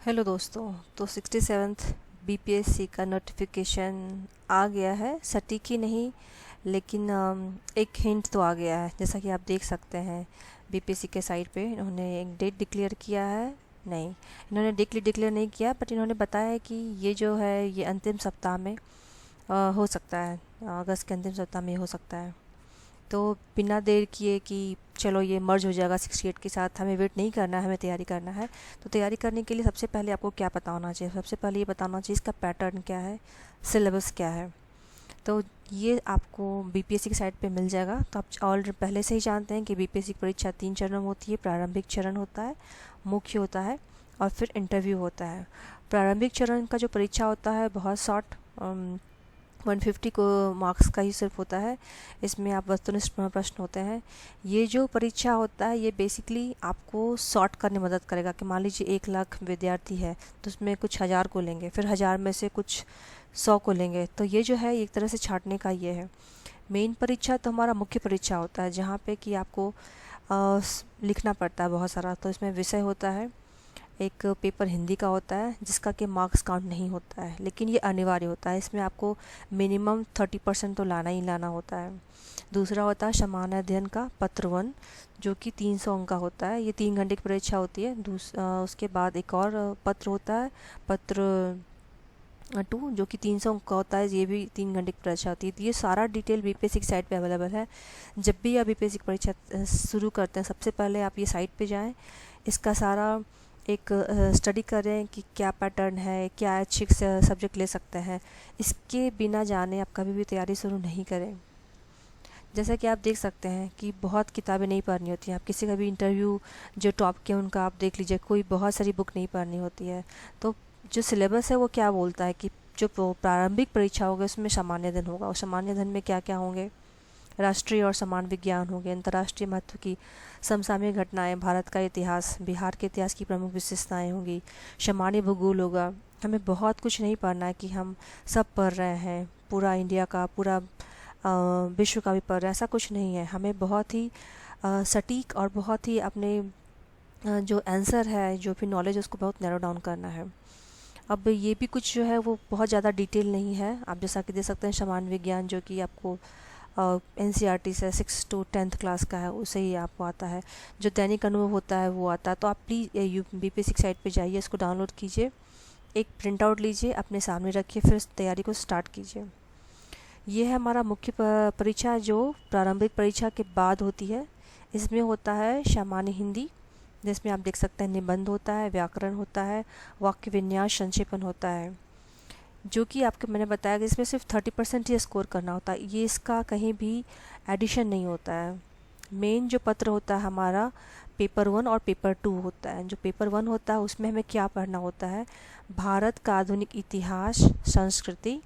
Hello दोस्तों। तो 67th BPSC का नोटिफिकेशन आ गया है। सटीक ही नहीं, लेकिन एक हिंट तो आ गया है। जैसा कि आप देख सकते हैं बीपीएससी के साइट पे इन्होंने एक डेट डिक्लेयर किया है। नहीं, इन्होंने डेट डिक्लेयर नहीं किया, बट इन्होंने बताया है कि ये जो है ये अंतिम सप्ताह में हो सकता है। अगस्त के अंतिम सप्ताह में हो सकता है। तो बिना देर किए कि चलो ये मर्ज हो जाएगा 68 के साथ, हमें वेट नहीं करना है, हमें तैयारी करना है। तो तैयारी करने के लिए सबसे पहले आपको क्या पता होना चाहिए? सबसे पहले ये बताना चाहिए इसका पैटर्न क्या है, सिलेबस क्या है। तो ये आपको बीपीएससी की साइट पे मिल जाएगा। तो आप ऑलरेडी पहले से ही जानते हैं कि बीपीएससी की परीक्षा 3 चरण में होती है। प्रारंभिक चरण होता है, मुख्य होता है और फिर इंटरव्यू होता है। प्रारंभिक चरण का जो परीक्षा होता है बहुत शॉर्ट 150 को मार्क्स का ही सिर्फ होता है। इसमें आप वस्तुनिष्ठ प्रश्न होते हैं। ये जो परीक्षा होता है ये बेसिकली आपको सॉर्ट करने में मदद करेगा कि मान लीजिए 1 लाख विद्यार्थी है तो उसमें कुछ 1000 को लेंगे, फिर 1000 में से कुछ 100 को लेंगे। तो ये जो है एक तरह से छांटने का ये है। मेन परीक्षा तो हमारा मुख्य परीक्षा होता है, जहाँ पे कि आपको लिखना पड़ता है बहुत सारा। तो इसमें विषय होता है, एक पेपर हिंदी का होता है जिसका कि मार्क्स काउंट नहीं होता है, लेकिन ये अनिवार्य होता है। इसमें आपको मिनिमम 30% तो लाना ही लाना होता है। दूसरा होता है सामान्य अध्ययन का पत्र 1, जो कि 300 अंक का होता है। ये 3 घंटे की परीक्षा होती है। उसके बाद एक और पत्र होता है, पत्र 2, जो कि 300 अंक का होता है। ये भी 3 घंटे की परीक्षा होती है। तो ये सारा डिटेल बीपीएससी की साइट पे अवेलेबल है। जब भी आप बीपीएससी की परीक्षा शुरू करते हैं, सबसे पहले आप ये साइट पे जाएं, इसका सारा एक स्टडी करें कि क्या पैटर्न है, क्या अच्छे सब्जेक्ट ले सकते हैं। इसके बिना जाने आप कभी भी तैयारी शुरू नहीं करें। जैसा कि आप देख सकते हैं कि बहुत किताबें नहीं पढ़नी होती हैं। आप किसी का भी इंटरव्यू जो टॉप के उनका आप देख लीजिए, कोई बहुत सारी बुक नहीं पढ़नी होती है। तो जो सिलेबस है वो क्या बोलता है कि जो प्रारंभिक परीक्षा होगा उसमें सामान्य अध्ययन होगा, और सामान्य अध्ययन में क्या क्या होंगे, राष्ट्रीय और समान विज्ञान होंगे, अंतर्राष्ट्रीय महत्व की समसामयिक घटनाएं, भारत का इतिहास, बिहार के इतिहास की प्रमुख विशेषताएं होंगी, सामान्य भूगोल होगा। हमें बहुत कुछ नहीं पढ़ना है कि हम सब पढ़ रहे हैं, पूरा इंडिया का, पूरा विश्व का भी पढ़ रहे हैं, ऐसा कुछ नहीं है। हमें बहुत ही सटीक और बहुत ही अपने जो आंसर है, जो भी नॉलेज है, उसको बहुत नैरो डाउन करना है। अब ये भी कुछ जो है वो बहुत ज़्यादा डिटेल नहीं है। आप जैसा कि देख सकते हैं सामान्य विज्ञान, जो कि आपको एनसीईआरटी से 6 to 10th क्लास का है, उसे ही आपको आता है। जो दैनिक अनुभव होता है वो आता है। तो आप प्लीज़ बीपीएससी साइट पे जाइए, इसको डाउनलोड कीजिए, एक प्रिंट आउट लीजिए, अपने सामने रखिए, फिर तैयारी को स्टार्ट कीजिए। ये है हमारा मुख्य परीक्षा जो प्रारंभिक परीक्षा के बाद होती है। इसमें होता है सामान्य हिंदी, जिसमें आप देख सकते हैं निबंध होता है, व्याकरण होता है, वाक्य विन्यास, संक्षेपण होता है, जो कि आपको मैंने बताया कि इसमें सिर्फ 30% ही स्कोर करना होता है। ये इसका कहीं भी एडिशन नहीं होता है। मेन जो पत्र होता है हमारा पेपर 1 और पेपर 2 होता है। जो पेपर 1 होता है उसमें हमें क्या पढ़ना होता है, भारत का आधुनिक इतिहास, संस्कृति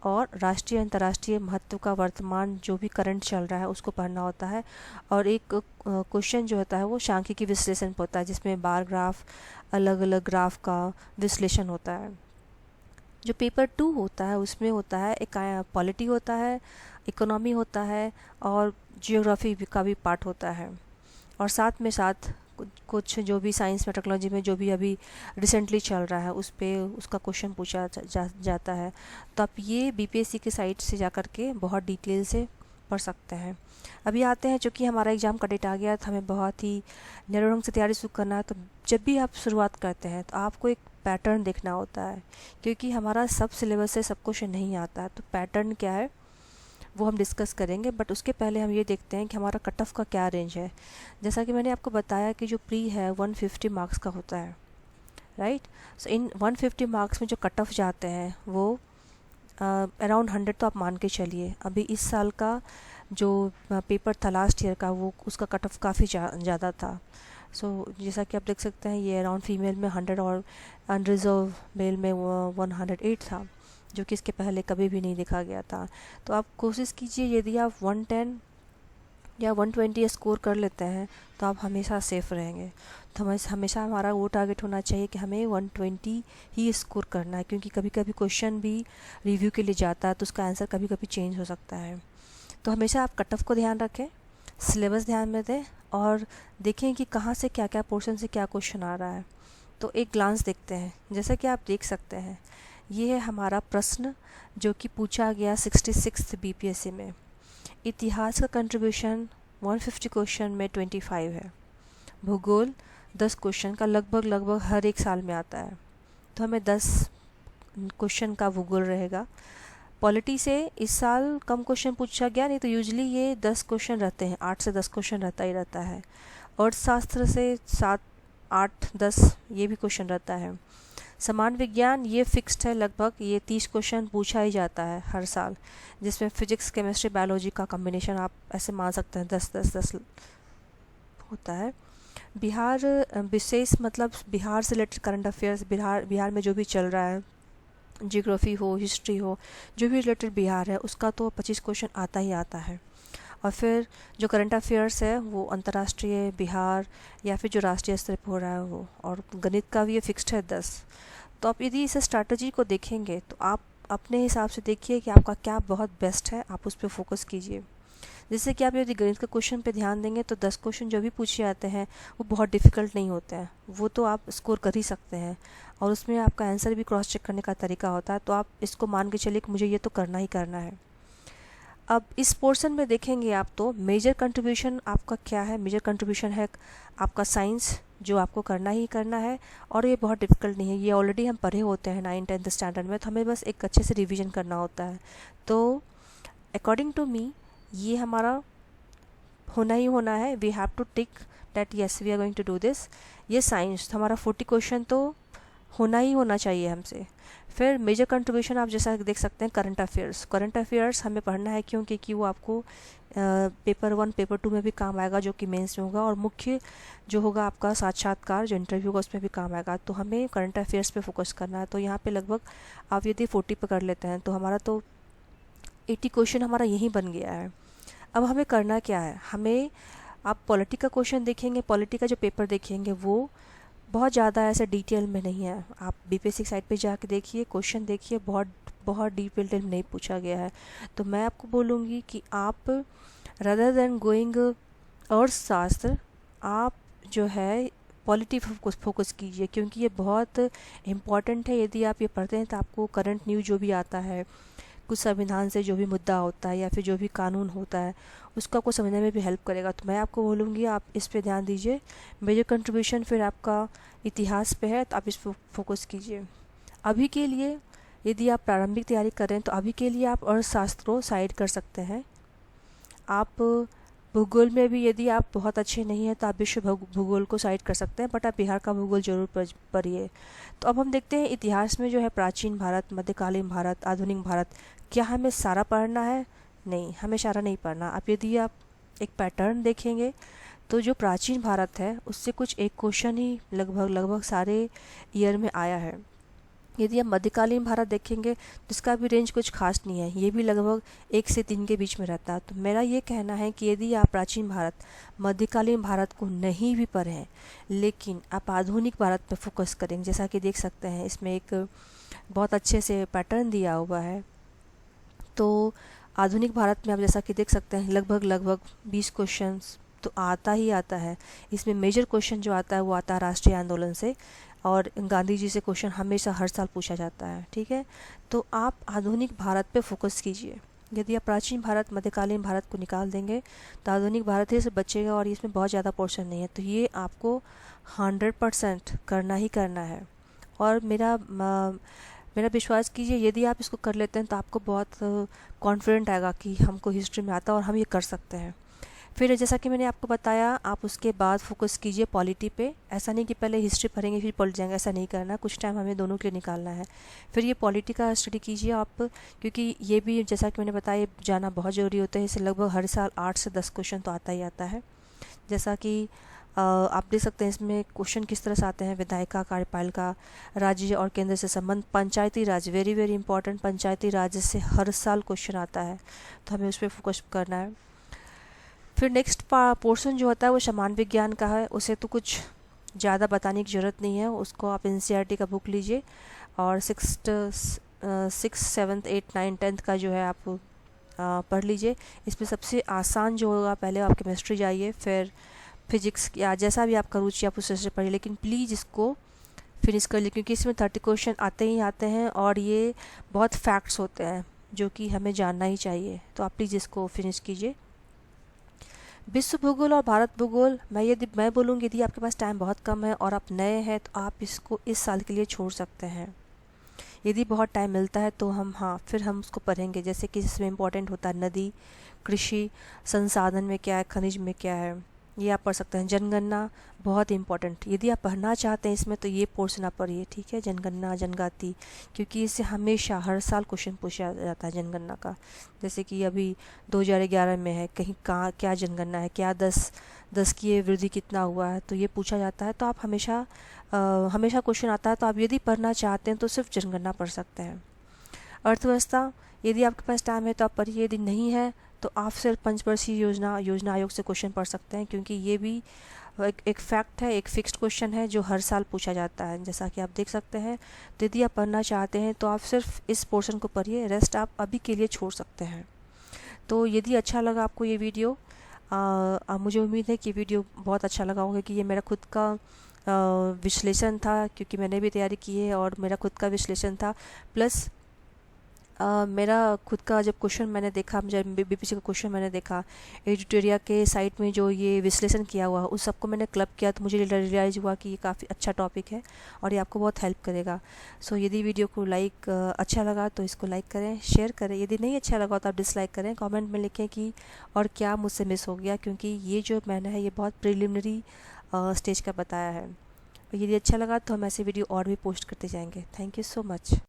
और राष्ट्रीय अंतर्राष्ट्रीय महत्व का वर्तमान जो भी करंट चल रहा है उसको पढ़ना होता है। और एक क्वेश्चन जो होता है वो सांख्यिकी विश्लेषण पर होता है, जिसमें बार ग्राफ, अलग अलग ग्राफ का विश्लेषण होता है। जो पेपर 2 होता है उसमें होता है एक पॉलिटी होता है, इकोनॉमी होता है और जियोग्राफी का भी पार्ट होता है। और साथ में साथ कुछ जो भी साइंस में, टेक्नोलॉजी में जो भी अभी रिसेंटली चल रहा है उस पे उसका क्वेश्चन पूछा जाता है। तो आप ये बीपीएससी की साइट से जा कर के बहुत डिटेल से पढ़ सकते हैं। अभी आते हैं, चूँकि हमारा एग्ज़ाम का डेट आ गया तो हमें बहुत ही नैरो ढंग से तैयारी शुरू करना है। तो जब भी आप शुरुआत करते हैं तो आपको एक पैटर्न देखना होता है, क्योंकि हमारा सब सिलेबस से सब कुछ नहीं आता है। तो पैटर्न क्या है वो हम डिस्कस करेंगे, बट उसके पहले हम ये देखते हैं कि हमारा कट ऑफ का क्या रेंज है। जैसा कि मैंने आपको बताया कि जो प्री है 150 मार्क्स का होता है, राइट। सो इन 150 मार्क्स में जो कट ऑफ जाते हैं वो अराउंड 100 तो आप मान के चलिए। अभी इस साल का जो पेपर था लास्ट ईयर का, वो उसका कट ऑफ काफ़ी ज़्यादा था। सो जैसा कि आप देख सकते हैं ये अराउंड फीमेल में 100 और अनरिजर्व मेल में 108 था, जो कि इसके पहले कभी भी नहीं देखा गया था। तो आप कोशिश कीजिए, यदि आप 110 या 120 स्कोर कर लेते हैं तो आप हमेशा सेफ़ रहेंगे। तो हमेशा हमारा वो टारगेट होना चाहिए कि हमें 120 ही स्कोर करना है, क्योंकि कभी कभी क्वेश्चन भी रिव्यू के लिए जाता है तो उसका आंसर कभी कभी चेंज हो सकता है। तो हमेशा आप कट ऑफ को ध्यान रखें, सिलेबस ध्यान में दें और देखें कि कहाँ से क्या क्या पोर्शन से क्या क्वेश्चन आ रहा है। तो एक ग्लांस देखते हैं। जैसा कि आप देख सकते हैं, ये है हमारा प्रश्न जो कि पूछा गया 66 बीपीएससी में। इतिहास का कंट्रीब्यूशन 150 क्वेश्चन में 25 है। भूगोल 10 क्वेश्चन का लगभग हर एक साल में आता है, तो हमें 10 क्वेश्चन का भूगोल रहेगा। पॉलिटी से इस साल कम क्वेश्चन पूछा गया, नहीं तो यूजली ये 10 क्वेश्चन रहते हैं, 8 से 10 क्वेश्चन रहता ही रहता है। अर्थशास्त्र से 7, 8, 10 ये भी क्वेश्चन रहता है। समान विज्ञान ये फिक्स्ड है, लगभग ये 30 क्वेश्चन पूछा ही जाता है हर साल, जिसमें फिजिक्स, केमिस्ट्री, बायोलॉजी का कॉम्बिनेशन आप ऐसे मान सकते हैं 10 होता है। बिहार विशेष मतलब बिहार से रिलेटेड करंट अफेयर्स, बिहार में जो भी चल रहा है, जियोग्राफी हो, हिस्ट्री हो, जो भी रिलेटेड बिहार है उसका तो 25 क्वेश्चन आता ही आता है। और फिर जो करंट अफेयर्स है वो अंतर्राष्ट्रीय, बिहार या फिर जो राष्ट्रीय स्तर पर हो रहा है वो, और गणित का भी ये फिक्स्ड है 10। तो आप यदि इस स्ट्रैटेजी को देखेंगे तो आप अपने हिसाब से देखिए कि आपका क्या बहुत बेस्ट है, आप उस पर फोकस कीजिए। जैसे कि आप यदि गणित के क्वेश्चन पे ध्यान देंगे तो 10 क्वेश्चन जो भी पूछे जाते हैं वो बहुत डिफ़िकल्ट नहीं होते हैं, वो तो आप स्कोर कर ही सकते हैं, और उसमें आपका आंसर भी क्रॉस चेक करने का तरीका होता है। तो आप इसको मान के चलिए कि मुझे ये तो करना ही करना है। अब इस पोर्शन में देखेंगे आप तो मेजर कंट्रीब्यूशन आपका क्या है। मेजर कंट्रीब्यूशन है आपका साइंस, जो आपको करना ही करना है, और ये बहुत डिफ़िकल्ट नहीं है, ये ऑलरेडी हम पढ़े होते हैं 9th 10th स्टैंडर्ड में, तो हमें बस एक अच्छे से रिवीजन करना होता है। तो अकॉर्डिंग टू मी ये हमारा होना ही होना है। We have to tick that yes we are going to do this. ये साइंस हमारा 40 क्वेश्चन तो होना ही होना चाहिए हमसे। फिर मेजर कंट्रीब्यूशन आप जैसा देख सकते हैं करंट अफेयर्स हमें पढ़ना है, क्योंकि वो आपको पेपर 1 पेपर 2 में भी काम आएगा, जो कि मेंस में होगा, और मुख्य जो होगा आपका साक्षात्कार जो इंटरव्यू होगा उसमें भी काम आएगा। तो हमें करंट अफेयर्स पे फोकस करना है। तो यहाँ पे लगभग आप यदि 40 पे कर लेते हैं तो हमारा तो 80 क्वेश्चन हमारा यहीं बन गया है। अब हमें करना क्या है, हमें आप पॉलिटी का क्वेश्चन देखेंगे, पॉलिटी का जो पेपर देखेंगे वो बहुत ज़्यादा ऐसे डिटेल में नहीं है। आप बीपीएससी साइट पे जाके देखिए, क्वेश्चन देखिए, बहुत डिटेल में नहीं पूछा गया है। तो मैं आपको बोलूँगी कि आप रदर देन गोइंग अर्थशास्त्र, आप जो है पॉलिटी फोकस कीजिए, क्योंकि ये बहुत इम्पॉर्टेंट है। यदि आप ये पढ़ते हैं तो आपको करंट न्यूज़ जो भी आता है, कुछ संविधान से जो भी मुद्दा होता है या फिर जो भी कानून होता है, उसको आपको समझने में भी हेल्प करेगा। तो मैं आपको बोलूँगी आप इस पे ध्यान दीजिए। मेजर कंट्रीब्यूशन फिर आपका इतिहास पे है, तो आप इस पर फोकस कीजिए। अभी के लिए यदि आप प्रारंभिक तैयारी कर रहे हैं तो अभी के लिए आप अर्थशास्त्रों साइड कर सकते हैं। आप भूगोल में भी यदि आप बहुत अच्छे नहीं हैं तो आप विश्व भूगोल को साइड कर सकते हैं, बट आप बिहार का भूगोल जरूर पढ़िए। तो अब हम देखते हैं इतिहास में जो है प्राचीन भारत, मध्यकालीन भारत, आधुनिक भारत, क्या हमें सारा पढ़ना है? नहीं, हमें सारा नहीं पढ़ना। अब यदि आप एक पैटर्न देखेंगे तो जो प्राचीन भारत है उससे कुछ एक क्वेश्चन ही लगभग सारे ईयर में आया है। यदि आप मध्यकालीन भारत देखेंगे तो इसका भी रेंज कुछ खास नहीं है, ये भी लगभग 1 से 3 के बीच में रहता है। तो मेरा ये कहना है कि यदि आप प्राचीन भारत, मध्यकालीन भारत को नहीं भी पढ़ें, लेकिन आप आधुनिक भारत पर फोकस करेंगे, जैसा कि देख सकते हैं इसमें एक बहुत अच्छे से पैटर्न दिया हुआ है। तो आधुनिक भारत में आप जैसा कि देख सकते हैं लगभग 20 क्वेश्चन तो आता ही आता है। इसमें मेजर क्वेश्चन जो आता है वो आता है राष्ट्रीय आंदोलन से, और गांधी जी से क्वेश्चन हमेशा हर साल पूछा जाता है। ठीक है, तो आप आधुनिक भारत पे फोकस कीजिए। यदि आप प्राचीन भारत, मध्यकालीन भारत को निकाल देंगे तो आधुनिक भारत ही से बचेगा, और इसमें बहुत ज़्यादा पोर्शन नहीं है। तो ये आपको 100% करना ही करना है। और मेरा विश्वास कीजिए, यदि आप इसको कर लेते हैं तो आपको बहुत कॉन्फिडेंट आएगा कि हमको हिस्ट्री में आता है और हम ये कर सकते हैं। फिर जैसा कि मैंने आपको बताया, आप उसके बाद फोकस कीजिए पॉलिटी पे। ऐसा नहीं कि पहले हिस्ट्री पढ़ेंगे फिर पॉलिटी जाएंगे, ऐसा नहीं करना। कुछ टाइम हमें दोनों के लिए निकालना है। फिर ये पॉलिटी का स्टडी कीजिए आप, क्योंकि ये भी जैसा कि मैंने बताया जाना बहुत ज़रूरी होता है। इसे लगभग हर साल 8 से 10 क्वेश्चन तो आता ही आता है। जैसा कि आप देख सकते हैं इसमें क्वेश्चन किस तरह से आते हैं। विधायिका, कार्यपालिका, राज्य और केंद्र से संबंध, पंचायती राज, वेरी वेरी इंपॉर्टेंट, पंचायती राज से हर साल क्वेश्चन आता है, तो हमें उस पर फोकस करना है। फिर नेक्स्ट पोर्शन जो होता है वो समान विज्ञान का है। उसे तो कुछ ज़्यादा बताने की ज़रूरत नहीं है, उसको आप एनसीईआरटी का बुक लीजिए और 6th 7th 8th 9th 10th का जो है आप पढ़ लीजिए। इसमें सबसे आसान जो होगा, पहले आप केमिस्ट्री जाइए, फिर फिजिक्स या जैसा भी आपका रुचि आप उससे पढ़िए, लेकिन प्लीज़ इसको फिनिश कर ली, क्योंकि इसमें 30 क्वेश्चन आते ही आते हैं और ये बहुत फैक्ट्स होते हैं जो कि हमें जानना ही चाहिए। तो आप प्लीज़ इसको फिनिश कीजिए। विश्व भूगोल और भारत भूगोल, मैं बोलूँगी यदि आपके पास टाइम बहुत कम है और आप नए हैं तो आप इसको इस साल के लिए छोड़ सकते हैं। यदि बहुत टाइम मिलता है तो फिर हम उसको पढ़ेंगे, जैसे कि इसमें इम्पोर्टेंट होता है नदी, कृषि, संसाधन में क्या है, खनिज में क्या है, ये आप पढ़ सकते हैं। जनगणना बहुत इंपॉर्टेंट, यदि आप पढ़ना चाहते हैं इसमें तो ये पोर्शन आप पढ़िए, ठीक है। जनगणना, जनगाति, क्योंकि इससे हमेशा हर साल क्वेश्चन पूछा जाता है जनगणना का। जैसे कि अभी 2011 में है, कहीं कहाँ क्या जनगणना है, क्या 10 की वृद्धि कितना हुआ है, तो ये पूछा जाता है। तो आप हमेशा क्वेश्चन आता है, तो आप यदि पढ़ना चाहते हैं तो सिर्फ जनगणना पढ़ सकते हैं। अर्थव्यवस्था, यदि आपके पास टाइम है तो आप पढ़िए, यदि नहीं है तो आप सिर्फ पंचवर्षीय योजना आयोग से क्वेश्चन पढ़ सकते हैं, क्योंकि ये भी एक फैक्ट है, एक फिक्स्ड क्वेश्चन है जो हर साल पूछा जाता है, जैसा कि आप देख सकते हैं। तो यदि आप पढ़ना चाहते हैं तो आप सिर्फ इस पोर्शन को पढ़िए, रेस्ट आप अभी के लिए छोड़ सकते हैं। तो यदि अच्छा लगा आपको ये वीडियो, मुझे उम्मीद है कि वीडियो बहुत अच्छा लगा होगा, कि ये मेरा खुद का विश्लेषण था, क्योंकि मैंने भी तैयारी की है और मेरा खुद का विश्लेषण था। प्लस मेरा खुद का जब क्वेश्चन मैंने देखा, जब बीपीएससी का क्वेश्चन मैंने देखा एडिटोरिया के साइट में जो ये विश्लेषण किया हुआ, उस सबको मैंने क्लब किया, तो मुझे रियलाइज़ हुआ कि ये काफ़ी अच्छा टॉपिक है और ये आपको बहुत हेल्प करेगा। सो यदि वीडियो को अच्छा लगा तो इसको लाइक करें, शेयर करें। यदि नहीं अच्छा लगा तो आप डिसलाइक करें, कमेंट में लिखें कि और क्या मुझसे मिस हो गया, क्योंकि ये जो मैंने है ये बहुत प्रिलिमिनरी स्टेज का बताया है। यदि अच्छा लगा तो हम ऐसे वीडियो और भी पोस्ट करते जाएंगे। Thank you so much.